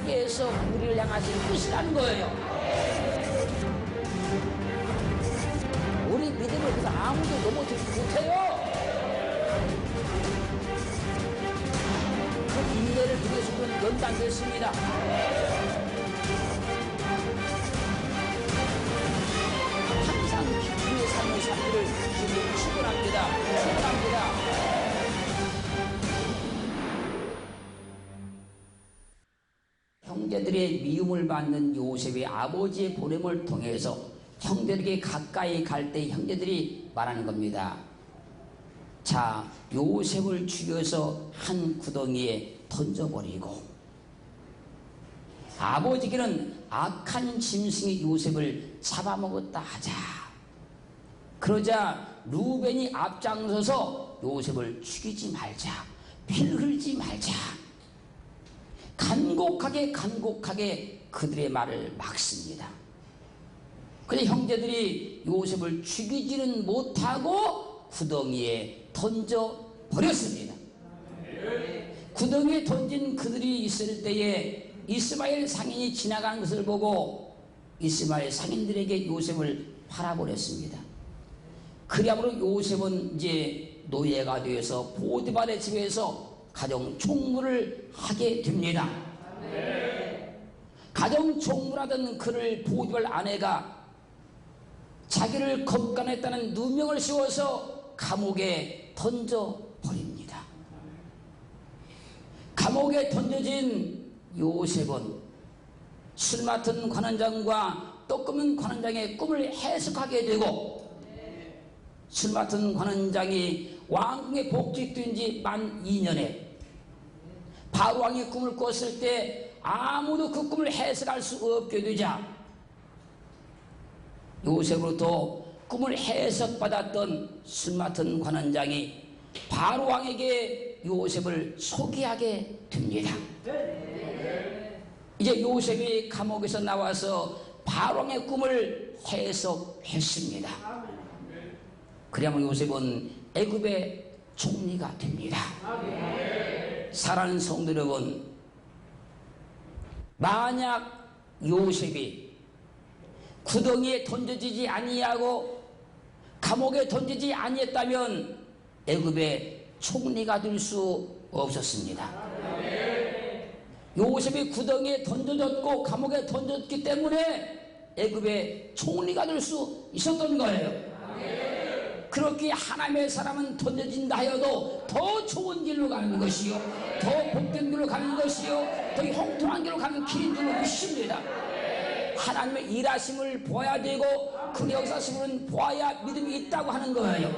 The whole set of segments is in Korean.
하나님께서 우리를 향하신 뜻이라는 거예요. 우리 믿음을 그래서 아무도 넘어뜨리지 못해요. 그 인내를 통해서 우리는 연단됐습니다. 항상 기쁨의 삶을 살기를 주님을 축원합니다. 축원합니다. 형제들의 미움을 받는 요셉의 아버지의 보냄을 통해서 형제들에게 가까이 갈 때 형제들이 말하는 겁니다. 자, 요셉을 죽여서 한 구덩이에 던져버리고, 아버지께는 악한 짐승이 요셉을 잡아먹었다 하자. 그러자 루벤이 앞장서서 요셉을 죽이지 말자, 피를 흘리지 말자, 간곡하게 그들의 말을 막습니다. 그런데 형제들이 요셉을 죽이지는 못하고 구덩이에 던져버렸습니다. 구덩이에 던진 그들이 있을 때에 이스마엘 상인이 지나가는 것을 보고 이스마엘 상인들에게 요셉을 팔아버렸습니다. 그리함으로 요셉은 이제 노예가 되어서 보디발의 집에서 가정 총무를 하게 됩니다. 가정 총무라던 그를 보디발 아내가 자기를 겁간했다는 누명을 씌워서 감옥에 던져버립니다. 감옥에 던져진 요셉은 술 맡은 관원장과 떡 끊는 관원장의 꿈을 해석하게 되고, 술 맡은 관원장이 왕궁에 복직된 지 만 2년에 바로왕의 꿈을 꿨을 때 아무도 그 꿈을 해석할 수 없게 되자 요셉으로부터 꿈을 해석받았던 술 맡은 관원장이 바로왕에게 요셉을 소개하게 됩니다. 이제 요셉이 감옥에서 나와서 바로왕의 꿈을 해석했습니다. 그리하면 요셉은 애굽의 총리가 됩니다. 사랑하는 성도 여러분, 만약 요셉이 구덩이에 던져지지 아니하고 감옥에 던지지 아니했다면 애굽의 총리가 될 수 없었습니다. 요셉이 구덩이에 던져졌고 감옥에 던졌기 때문에 애굽의 총리가 될 수 있었던 거예요. 그렇게 하나님의 사람은 던져진다 하여도 더 좋은 길로 가는 것이요, 더 복된 길로 가는 것이요, 더 형통한 길로 가는 길인 줄로 믿습니다. 하나님의 일하심을 보아야 되고 그 역사심을 보아야 믿음이 있다고 하는 거예요.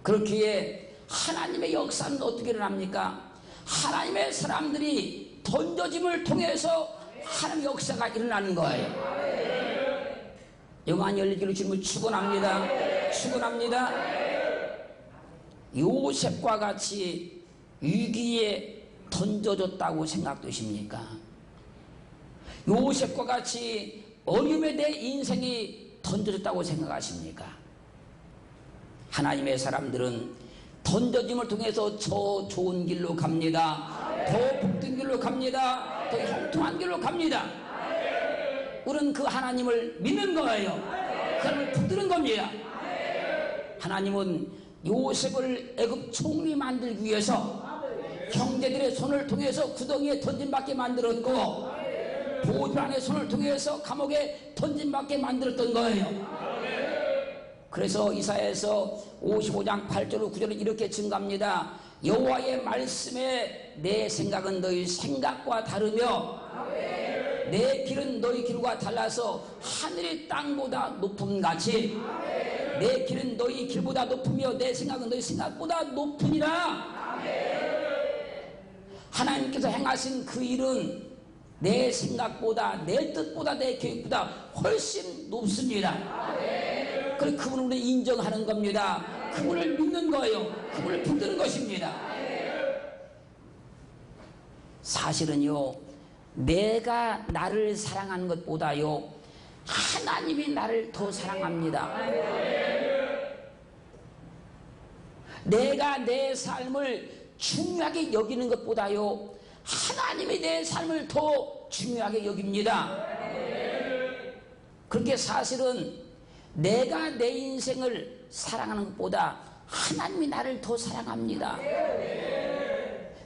그렇기에 하나님의 역사는 어떻게 일어납니까? 하나님의 사람들이 던져짐을 통해서 하나님의 역사가 일어나는 거예요. 영안이 열리기를 주님을 축원합니다. 축원합니다. 요셉과 같이 위기에 던져졌다고 생각되십니까? 요셉과 같이 어려움에 내 인생이 던져졌다고 생각하십니까? 하나님의 사람들은 던져짐을 통해서 더 좋은 길로 갑니다. 더 복된 길로 갑니다. 더 형통한 길로 갑니다. 우리는 그 하나님을 믿는 거예요. 그 하나님을 붙드는 겁니다. 하나님은 요셉을 애굽 총리 만들기 위해서 형제들의 손을 통해서 구덩이에 던짐받게 만들었고, 보디발의 손을 통해서 감옥에 던짐받게 만들었던 거예요. 그래서 이사야에서 55장 8절 9절은 이렇게 증가합니다. 여호와의 말씀에 내 생각은 너희 생각과 다르며 내 길은 너희 길과 달라서 하늘이 땅보다 높음같이 내 길은 너희 길보다 높으며 내 생각은 너희 생각보다 높으니라. 하나님께서 행하신 그 일은 내 생각보다, 내 뜻보다, 내 계획보다 훨씬 높습니다. 그래서 그분을 우리 인정하는 겁니다. 그분을 믿는 거예요. 그분을 붙드는 것입니다. 사실은요, 내가 나를 사랑하는 것보다요, 하나님이 나를 더 사랑합니다. 내가 내 삶을 중요하게 여기는 것보다요, 하나님이 내 삶을 더 중요하게 여깁니다. 그렇게 사실은 내가 내 인생을 사랑하는 것보다 하나님이 나를 더 사랑합니다.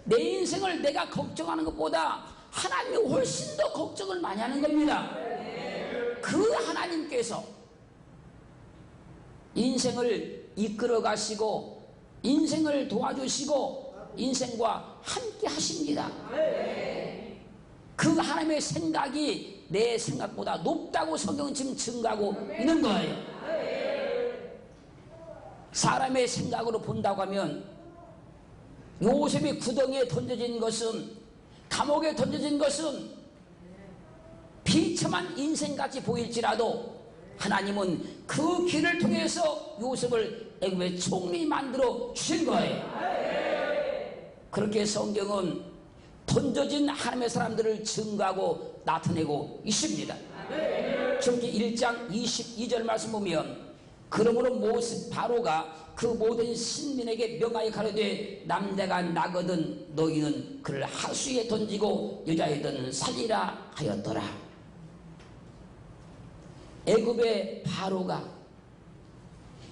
내 인생을 내가 걱정하는 것보다 하나님이 훨씬 더 걱정을 많이 하는 겁니다. 그 하나님께서 인생을 이끌어 가시고 인생을 도와주시고 인생과 함께 하십니다. 그 하나님의 생각이 내 생각보다 높다고 성경은 지금 증가하고 있는 거예요. 사람의 생각으로 본다고 하면 요셉이 구덩이에 던져진 것은, 감옥에 던져진 것은 비참한 인생같이 보일지라도 하나님은 그 길을 통해서 요셉을 애굽의 총리 만들어 주신 거예요. 그렇게 성경은 던져진 하나님의 사람들을 증거하고 나타내고 있습니다. 출애굽기 1장 22절 말씀 보면, 그러므로 모세 바로가 그 모든 신민에게 명하여 가로되 남자가 나거든 너희는 그를 하수에 던지고 여자이든 살리라 하였더라. 애굽의 바로가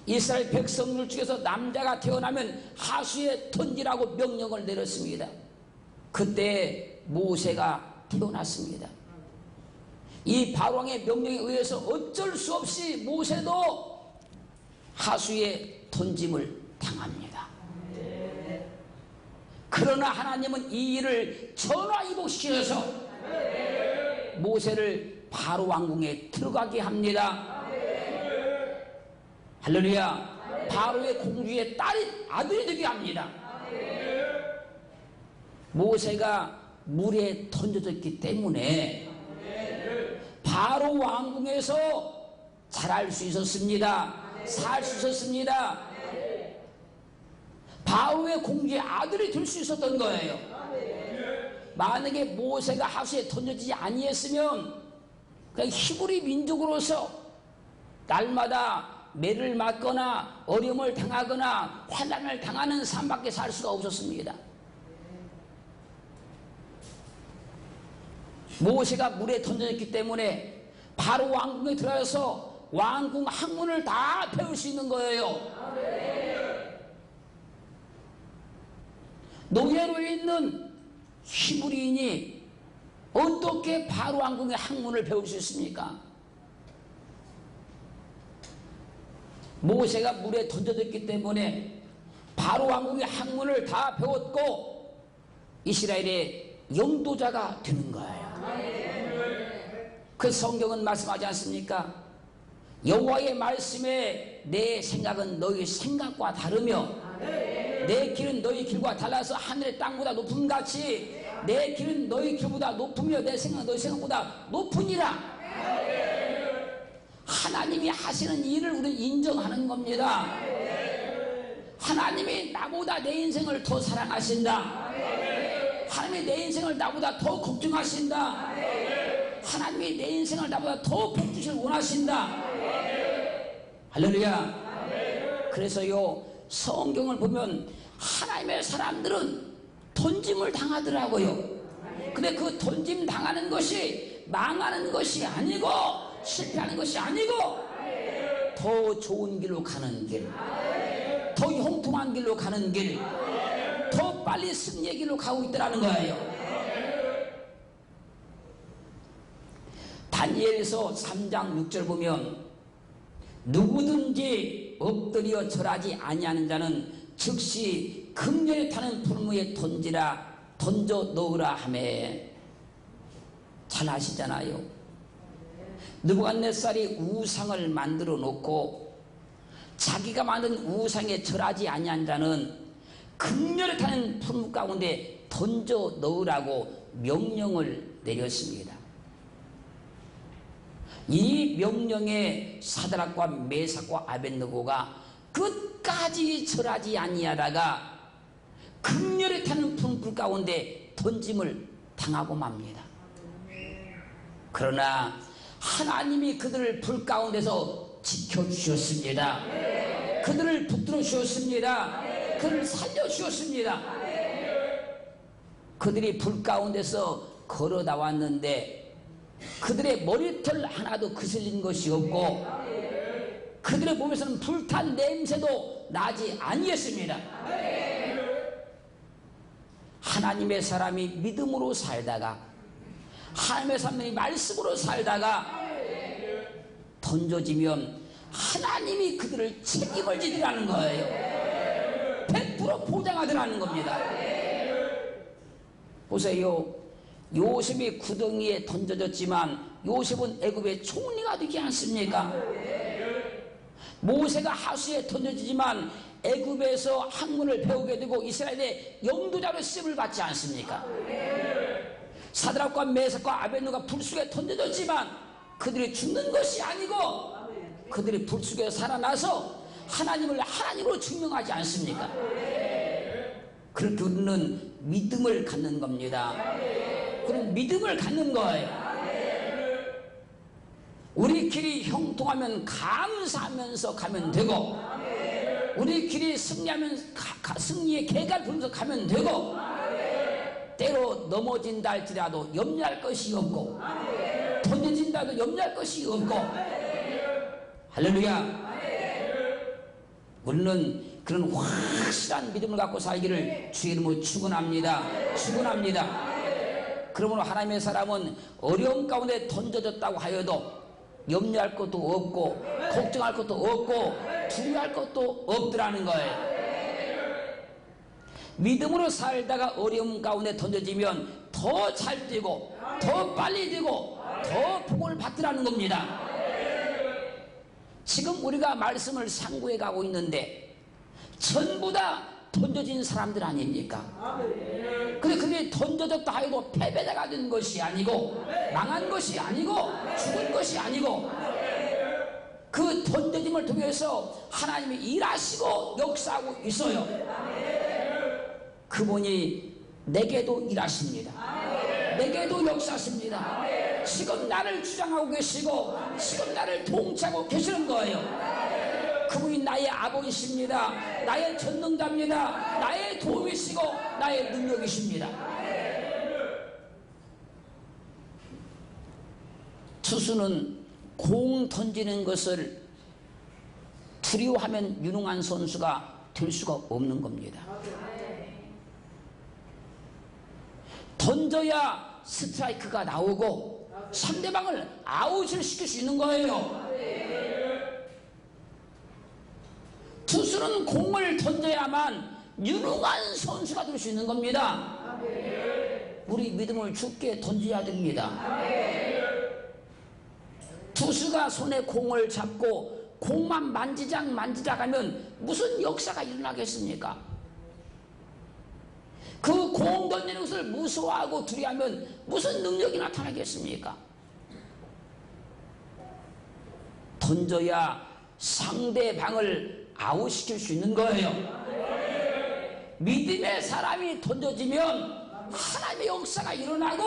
이스라엘 백성들 중에서 남자가 태어나면 하수에 던지라고 명령을 내렸습니다. 그때 모세가 태어났습니다. 이 바로왕의 명령에 의해서 어쩔 수 없이 모세도 하수에 던짐을 당합니다. 그러나 하나님은 이 일을 전화위복시켜서 모세를 바로 왕궁에 들어가게 합니다. 할렐루야. 바로의 공주의 아들이 되게 합니다. 모세가 물에 던져졌기 때문에 바로 왕궁에서 자랄 수 있었습니다. 살 수 있었습니다. 바로의 공주의 아들이 될 수 있었던 거예요. 만약에 모세가 하수에 던져지지 아니했으면 그냥 히브리 민족으로서 날마다 매를 맞거나 어려움을 당하거나 환난을 당하는 삶밖에 살 수가 없었습니다. 모세가 물에 던져졌기 때문에 바로 왕궁에 들어가서 왕궁 학문을 다 배울 수 있는 거예요. 노예로 있는 히브리인이 어떻게 바로 왕궁의 학문을 배울 수 있습니까? 모세가 물에 던져졌기 때문에 바로 왕궁의 학문을 다 배웠고 이스라엘의 영도자가 되는 거예요. 그 성경은 말씀하지 않습니까? 여호와의 말씀에 내 생각은 너희 생각과 다르며 내 길은 너희 길과 달라서 하늘의 땅보다 높음같이 내 길은 너희 길보다 높으며 내 생각은 너희 생각보다 높으니라. 하나님이 하시는 일을 우리는 인정하는 겁니다. 하나님이 나보다 내 인생을 더 사랑하신다. 하나님이 내 인생을 나보다 더 걱정하신다. 하나님이 내 인생을 나보다 더 복주시길 원하신다. 할렐루야. 그래서요, 성경을 보면 하나님의 사람들은 던짐을 당하더라고요. 근데 그 던짐 당하는 것이 망하는 것이 아니고 실패하는 것이 아니고 더 좋은 길로 가는 길, 더 형통한 길로 가는 길, 더 빨리 승리의 길로 가고 있다는 거예요. 다니엘서 3장 6절 보면 누구든지 엎드려 절하지 아니하는 자는 즉시 금년에 타는 풀무에 던져 넣으라 하매. 잘 아시잖아요. 느부갓네살이 우상을 만들어 놓고 자기가 만든 우상에 절하지 아니한 자는 금년에 타는 풀무 가운데 던져 넣으라고 명령을 내렸습니다. 이 명령에 사드락과 메삭과 아벳느고가 끝까지 절하지 아니하다가 금년에 타는 풀불 가운데 던짐을 당하고 맙니다. 그러나 하나님이 그들을 불 가운데서 지켜주셨습니다. 그들을 붙들어 주셨습니다. 그들을 살려주셨습니다. 그들이 불 가운데서 걸어 나왔는데 그들의 머리털 하나도 그슬린 것이 없고 그들의 몸에서는 불탄 냄새도 나지 아니했습니다. 하나님의 사람이 믿음으로 살다가 하나님의 사람이 말씀으로 살다가 던져지면 하나님이 그들을 책임을 지더라는 거예요. 100% 보장하더라는 겁니다. 보세요. 요셉이 구덩이에 던져졌지만 요셉은 애굽의 총리가 되지 않습니까? 모세가 하수에 던져지지만 애굽에서 학문을 배우게 되고 이스라엘의 영도자로 쓰임을 받지 않습니까? 사드락과 메삭과 아벳노가 불속에 던져졌지만 그들이 죽는 것이 아니고 그들이 불속에 살아나서 하나님을 하나님으로 증명하지 않습니까? 그렇게 우리는 믿음을 갖는 겁니다. 그런 믿음을 갖는 거예요. 우리끼리 형통하면 감사하면서 가면 되고 우리끼리 승리하면 승리의 계가를 부르면서 가면 되고 때로 넘어진다 할지라도 염려할 것이 없고 던져진다도 염려할 것이 없고 할렐루야. 우리는 그런 확실한 믿음을 갖고 살기를 주의 이름으로 축원합니다. 축원합니다. 그러므로 하나님의 사람은 어려움 가운데 던져졌다고 하여도 염려할 것도 없고 걱정할 것도 없고 두려워할 것도 없더라는 거예요. 믿음으로 살다가 어려움 가운데 던져지면 더 잘 되고 더 빨리 되고 더 복을 받더라는 겁니다. 지금 우리가 말씀을 상고해 가고 있는데 전부 다 던져진 사람들 아닙니까? 근데 그게 던져졌다 해도 패배자가 된 것이 아니고 망한 것이 아니고 죽은 것이 아니고 그 던져짐을 통해서 하나님이 일하시고 역사하고 있어요. 그분이 내게도 일하십니다. 내게도 역사하십니다. 지금 나를 주장하고 계시고 지금 나를 통치하고 계시는 거예요. 그분이 나의 아버지십니다. 나의 전능자입니다. 나의 도움이시고 나의 능력이십니다. 투수는 공 던지는 것을 두려워하면 유능한 선수가 될 수가 없는 겁니다. 던져야 스트라이크가 나오고 상대방을 아웃을 시킬 수 있는 거예요. 투수는 공을 던져야만 유능한 선수가 될 수 있는 겁니다. 우리 믿음을 주께 던져야 됩니다. 투수가 손에 공을 잡고 공만 만지작 하면 무슨 역사가 일어나겠습니까? 그 공 던지는 것을 무서워하고 두려워하면 무슨 능력이 나타나겠습니까? 던져야 상대방을 아웃시킬 수 있는 거예요. 믿음의 사람이 던져지면 하나님의 역사가 일어나고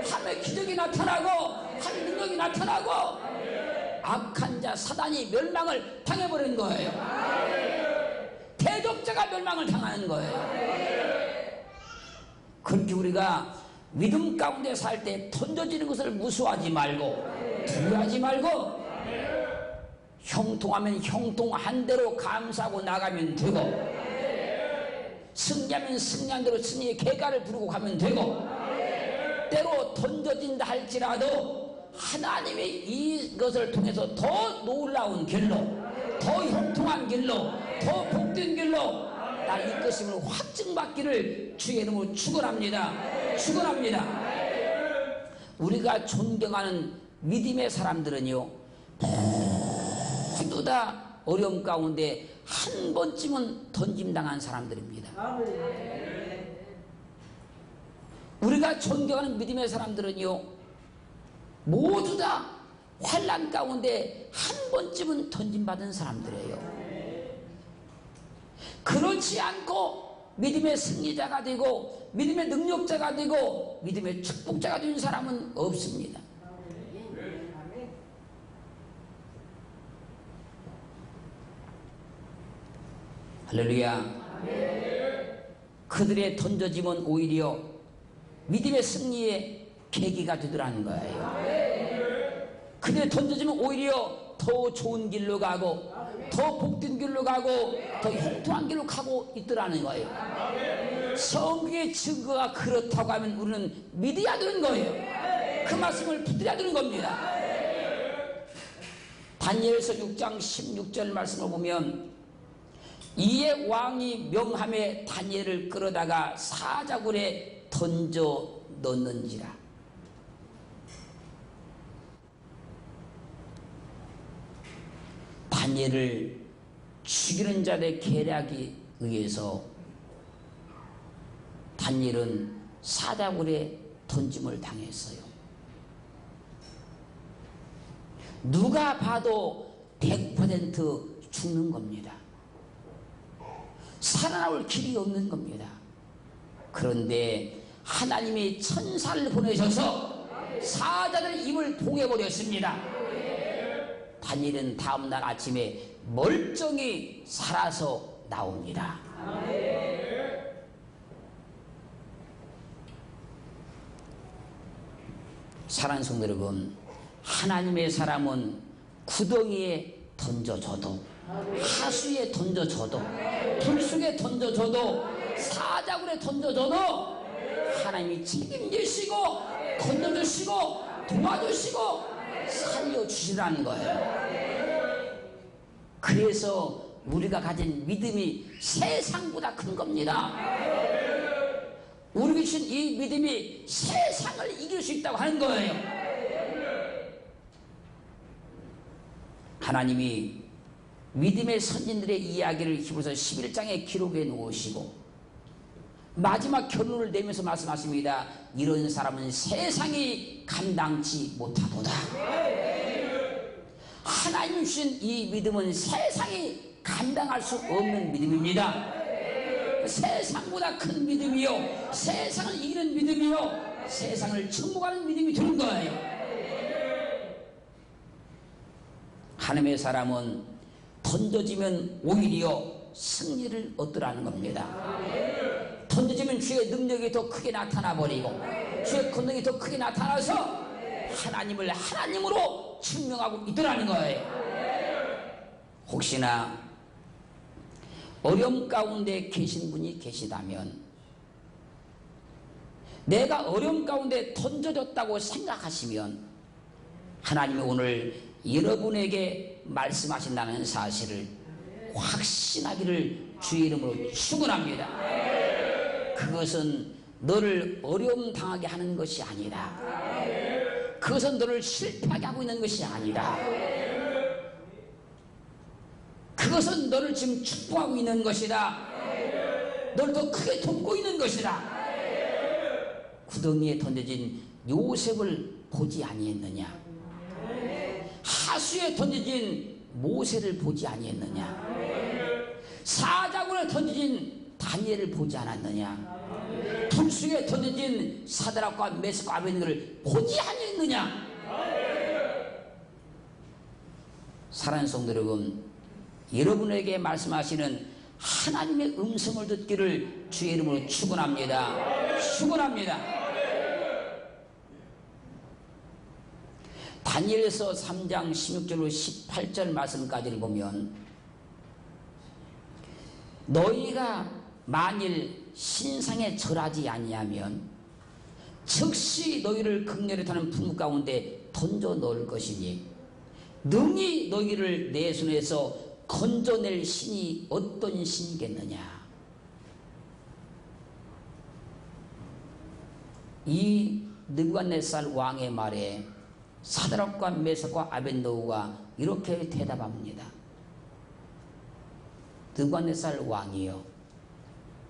하나님의 기적이 나타나고 하나님의 능력이 나타나고 악한 자 사단이 멸망을 당해버리는 거예요. 대적자가 멸망을 당하는 거예요. 그렇게 우리가 믿음 가운데 살 때 던져지는 것을 무서워하지 말고 두려워하지 말고 형통하면 형통한 대로 감사하고 나가면 되고 승리하면 승리한 대로 승리의 계가를 부르고 가면 되고 때로 던져진다 할지라도 하나님이 이것을 통해서 더 놀라운 길로 더 형통한 길로 더 복된 길로 나를 이끄심을 확증받기를 주의 이름으로 축원합니다. 축원합니다. 우리가 존경하는 믿음의 사람들은요 모두 다 어려움 가운데 한 번쯤은 던짐당한 사람들입니다. 우리가 존경하는 믿음의 사람들은요 모두 다 환난 가운데 한 번쯤은 던짐받은 사람들이에요. 그렇지 않고 믿음의 승리자가 되고 믿음의 능력자가 되고 믿음의 축복자가 된 사람은 없습니다. 할렐루야. 그들의 던져짐은 오히려 믿음의 승리의 계기가 되더라는 거예요. 그대 던져지면 오히려 더 좋은 길로 가고 더 복된 길로 가고 더 형통한 길로 가고 있더라는 거예요. 성경의 증거가 그렇다고 하면 우리는 믿어야 되는 거예요. 그 말씀을 붙들어야 되는 겁니다. 다니엘서 6장 16절 말씀을 보면 이에 왕이 명함에 다니엘을 끌어다가 사자굴에 던져 넣는지라. 다니엘을 죽이는 자들의 계략에 의해서 다니엘은 사자굴에 던짐을 당했어요. 누가 봐도 100% 죽는 겁니다. 살아나올 길이 없는 겁니다. 그런데 하나님이 천사를 보내셔서 사자들의 입을 봉해버렸습니다. 다니엘은 다음날 아침에 멀쩡히 살아서 나옵니다. 사랑하는 성도 여러분, 하나님의 사람은 구덩이에 던져줘도 하수에 던져줘도 불속에 던져줘도 사자굴에 던져줘도 하나님이 책임지시고 건져주시고 도와주시고 살려주시라는 거예요. 그래서 우리가 가진 믿음이 세상보다 큰 겁니다. 우리 계신 이 믿음이 세상을 이길 수 있다고 하는 거예요. 하나님이 믿음의 선진들의 이야기를 히브리서 11장에 기록해 놓으시고 마지막 결론을 내면서 말씀하십니다. 이런 사람은 세상이 감당치 못하도다. 하나님 주신 이 믿음은 세상이 감당할 수 없는 믿음입니다. 세상보다 큰 믿음이요, 세상을 이기는 믿음이요, 세상을 정복하는 믿음이 되는 거예요. 하나님의 사람은 던져지면 오히려 승리를 얻으라는 겁니다. 던져지면 주의 능력이 더 크게 나타나 버리고 주의 권능이 더 크게 나타나서 하나님을 하나님으로 증명하고 있더라는 거예요. 혹시나 어려움 가운데 계신 분이 계시다면 내가 어려움 가운데 던져졌다고 생각하시면 하나님이 오늘 여러분에게 말씀하신다는 사실을 확신하기를 주의 이름으로 축원합니다. 그것은 너를 어려움 당하게 하는 것이 아니다. 그것은 너를 실패하게 하고 있는 것이 아니다. 그것은 너를 지금 축복하고 있는 것이다. 너를 더 크게 돕고 있는 것이다. 구덩이에 던져진 요셉을 보지 아니했느냐? 하수에 던져진 모세를 보지 아니했느냐? 사자굴에 던져진 다니엘을 보지 않았느냐? 불수에 던져진 사드락과 메삭과 아벤느고를 보지 아니했느냐? 사랑하는 성도 여러분, 여러분에게 말씀하시는 하나님의 음성을 듣기를 주의 이름으로 축원합니다. 축원합니다. 다니엘서 3장 16절로 18절 말씀까지를 보면 너희가 만일 신상에 절하지 아니하면 즉시 너희를 극렬히 타는 풍무 가운데 던져 넣을 것이니 능히 너희를 내 손에서 건져낼 신이 어떤 신이겠느냐. 이 느부갓네살 왕의 말에 사드락과 메삭과 아벤느고가 이렇게 대답합니다. 느부갓네살 왕이요,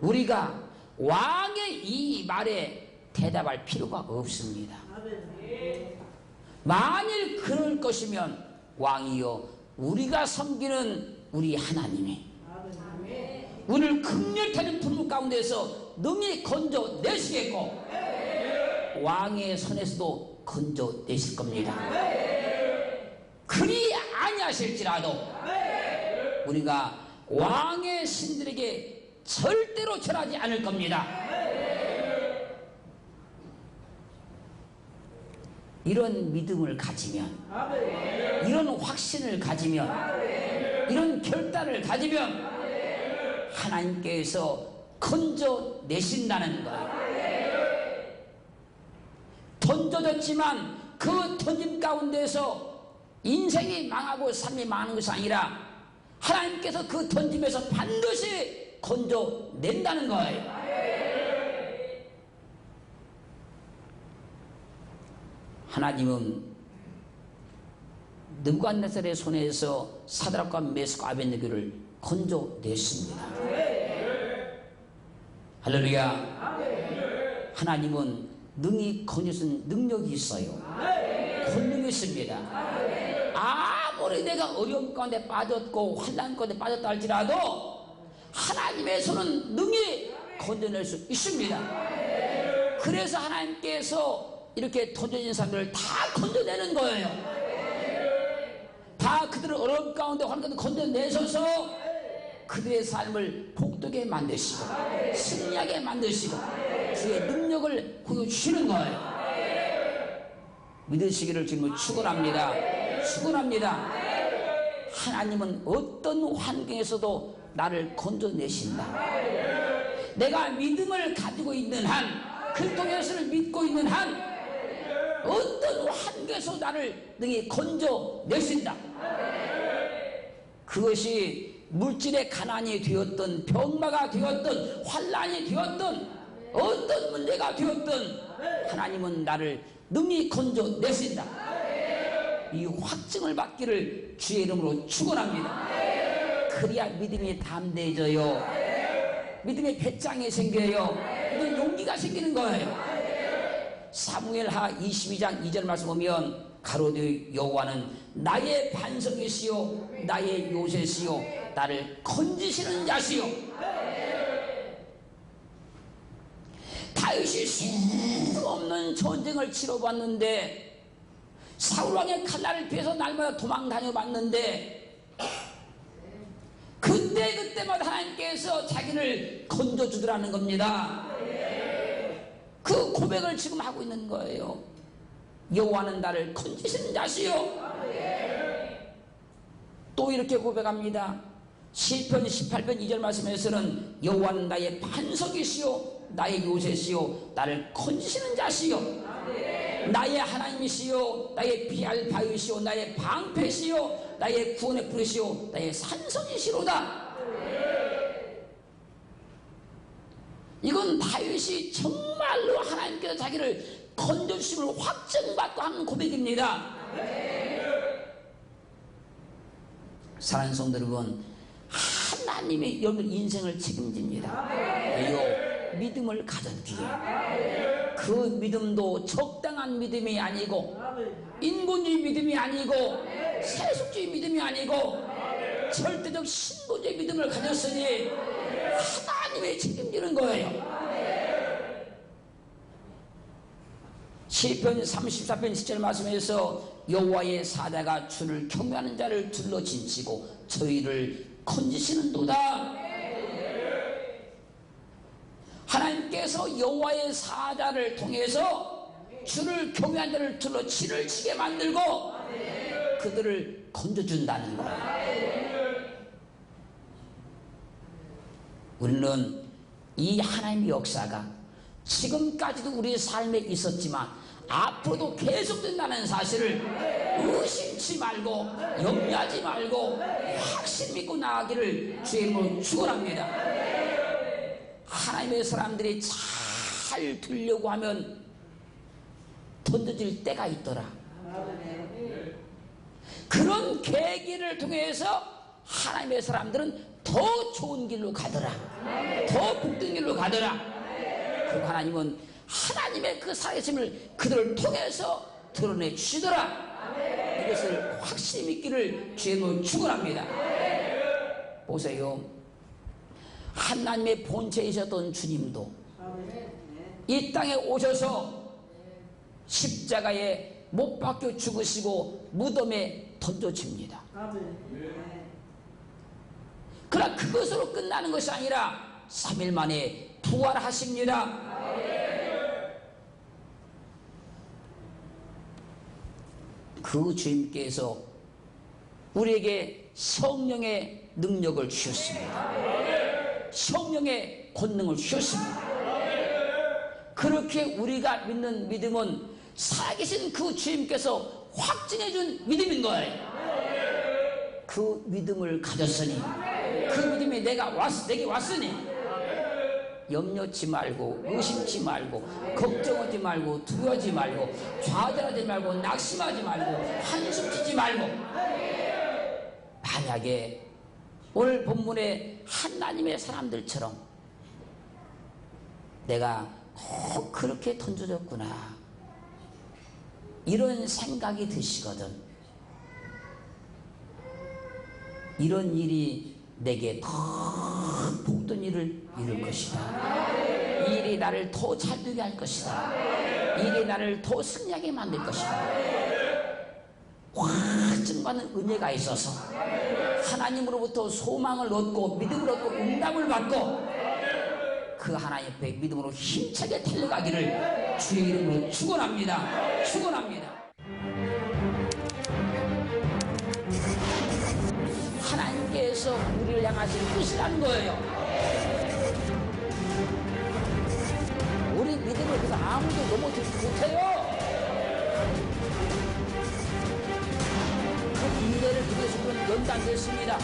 우리가 왕의 이 말에 대답할 필요가 없습니다. 만일 그럴 것이면 왕이요, 우리가 섬기는 우리 하나님이 우리를 극렬히 타는 불문 가운데서 능히 건져내시겠고 왕의 손에서도 건져내실 겁니다. 그리 아니하실지라도 우리가 왕의 신들에게 절대로 절하지 않을 겁니다. 이런 믿음을 가지면, 이런 확신을 가지면, 이런 결단을 가지면 하나님께서 건져내신다는 거예요. 던져졌지만 그 던짐 가운데서 인생이 망하고 삶이 망하는 것이 아니라 하나님께서 그 던짐에서 반드시 건져낸다는 거예요. 하나님은 느부갓네살의 손에서 사드락과 메삭과 아벳느고를 건져냈습니다. 할렐루야. 하나님은 능히 건져준 능력이 있어요. 권능이 있습니다. 아무리 내가 어려움 가운데 빠졌고 환난 가운데 빠졌다 할지라도 하나님의 손은 능히 건져낼 수 있습니다. 그래서 하나님께서 이렇게 던져진 사람들을 다 건져내는 거예요. 다 그들을 어려움 가운데 환난 가운데 건져내셔서 그들의 삶을 복되게 만드시고 승리하게 만드시고 주의 능력을 보여주시는 거예요. 믿으시기를 지금 축원합니다. 축원합니다. 하나님은 어떤 환경에서도 나를 건져내신다. 내가 믿음을 가지고 있는 한, 그리스도 예수를 믿고 있는 한 어떤 환경에서 나를 능히 건져내신다. 그것이 물질의 가난이 되었던, 병마가 되었던, 환난이 되었던, 어떤 문제가 되었던 하나님은 나를 능히 건져내신다. 이 확증을 받기를 주의 이름으로 축원합니다. 그래야 믿음이 담대해져요. 믿음의 배짱이 생겨요. 믿음의 용기가 생기는 거예요. 사무엘하 22장 2절 말씀 보면 가로되 여호와는 나의 반석이시요 나의 요새시요 나를 건지시는 자시요. 다윗이 수없는 전쟁을 치러봤는데 사울왕의 칼날을 피해서 날마다 도망 다녀봤는데 그때마다 하나님께서 자기를 건져주더라는 겁니다. 그 고백을 지금 하고 있는 거예요. 여호와는 나를 건지시는 자시요. 또 이렇게 고백합니다. 시편 18편 2절 말씀에서는 여호와는 나의 반석이시요 나의 요새시요 나를 건지시는 자시요 나의 하나님이시요 나의 피할 바위시요 나의 방패시요 나의 구원의 뿌리시요 나의 산성이시로다. 이건 다윗이 정말로 하나님께서 자기를 건져주심을 확증받고 하는 고백입니다. 사랑하는 성도 여러분, 하나님의 여러분 인생을 책임집니다. 왜요? 믿음을 가졌기에. 그 믿음도 적당한 믿음이 아니고 인본주의 믿음이 아니고 세속주의 믿음이 아니고 절대적 신본주의 믿음을 가졌으니 하나님의 책임지는 거예요. 시편 34편 10절 말씀에서 여호와의 사자가 주를 경외하는 자를 둘러 진치고 저희를 건지시는도다. 하나님께서 여호와의 사자를 통해서 주를 경외하는 자를 둘러 진을 치게 만들고 그들을 건져준다는 거예요. 우리는 이 하나님의 역사가 지금까지도 우리의 삶에 있었지만 앞으로도 계속된다는 사실을 의심치 말고 염려하지 말고 확신 믿고 나아가기를 주의 이름으로 축원합니다. 하나님의 사람들이 잘 되려고 하면 던져질 때가 있더라. 그런 계기를 통해서 하나님의 사람들은 더 좋은 길로 가더라. 더 복된 길로 가더라. 그리고 하나님은 하나님의 그 살아계심을 그들을 통해서 드러내 주시더라. 이것을 확실히 믿기를 주의 이름으로 축원합니다. 보세요. 하나님의 본체이셨던 주님도 이 땅에 오셔서 십자가에 못 박혀 죽으시고 무덤에 던져집니다. 그러나 그것으로 끝나는 것이 아니라 3일 만에 부활하십니다. 그 주님께서 우리에게 성령의 능력을 주셨습니다. 성령의 권능을 주셨습니다. 그렇게 우리가 믿는 믿음은 살아계신 그 주님께서 확증해준 믿음인 거예요. 그 믿음을 가졌으니, 그 믿음이 내게 왔으니 염려치 말고, 의심치 말고, 걱정하지 말고, 두려워하지 말고, 좌절하지 말고, 낙심하지 말고, 한숨치지 말고. 만약에 오늘 본문의 하나님의 사람들처럼 내가 꼭 그렇게 던져졌구나, 이런 생각이 드시거든, 이런 일이 내게 더 복된 일을 이룰 것이다. 이 일이 나를 더 잘되게 할 것이다. 이 일이 나를 더 승리하게 만들 것이다. 확증받는 은혜가 있어서 하나님으로부터 소망을 얻고 믿음을 얻고 응답을 받고 그 하나님 앞에 믿음으로 힘차게 달려가기를 주의 이름으로 축원합니다. 축원합니다. 하나님께서 우리를 향하신 뜻이라는 거예요. 우리 믿음을 그래서 아무도 넘어뜨리지 못해요. 그 인내를 그래서 우리는 연단됐습니다.